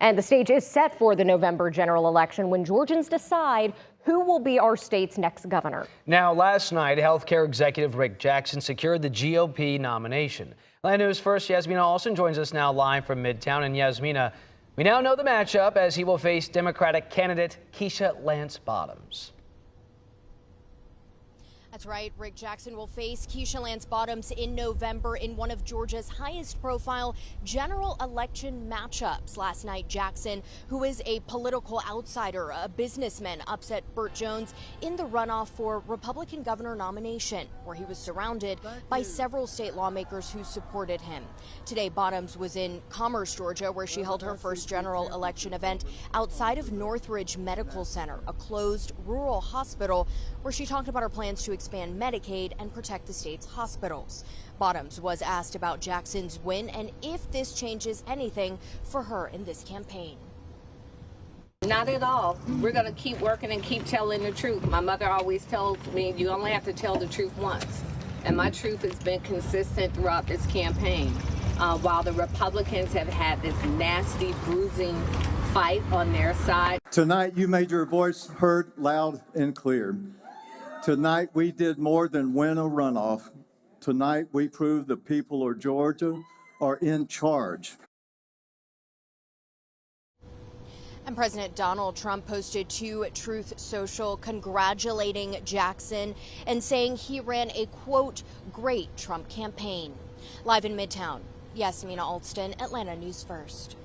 And the stage is set for the November general election when Georgians decide who will be our state's next governor. Now, last night, healthcare executive Rick Jackson secured the GOP nomination. Land News First, Yasmina Olsen joins us now live from Midtown. And Yasmina, we now know the matchup as he will face Democratic candidate Keisha Lance Bottoms. That's right. Rick Jackson will face Keisha Lance Bottoms in November in one of Georgia's highest profile general election matchups. Last night, Jackson, who is a political outsider, a businessman, upset Burt Jones in the runoff for Republican governor nomination, where he was surrounded by several state lawmakers who supported him. Today, Bottoms was in Commerce, Georgia, where she held her first general election event outside of Northridge Medical Center, a closed rural hospital, where she talked about her plans to expand Medicaid and protect the state's hospitals. Bottoms was asked about Jackson's win and if this changes anything for her in this campaign. Not at all. We're going to keep working and keep telling the truth. My mother always tells me you only have to tell the truth once. And my truth has been consistent throughout this campaign. While the Republicans have had this nasty, bruising fight on their side. Tonight, you made your voice heard loud and clear. Tonight, we did more than win a runoff. Tonight, we proved the people of Georgia are in charge. And President Donald Trump posted to Truth Social congratulating Jackson and saying he ran a, quote, great Trump campaign. Live in Midtown, Yasmina Alston, Atlanta News First.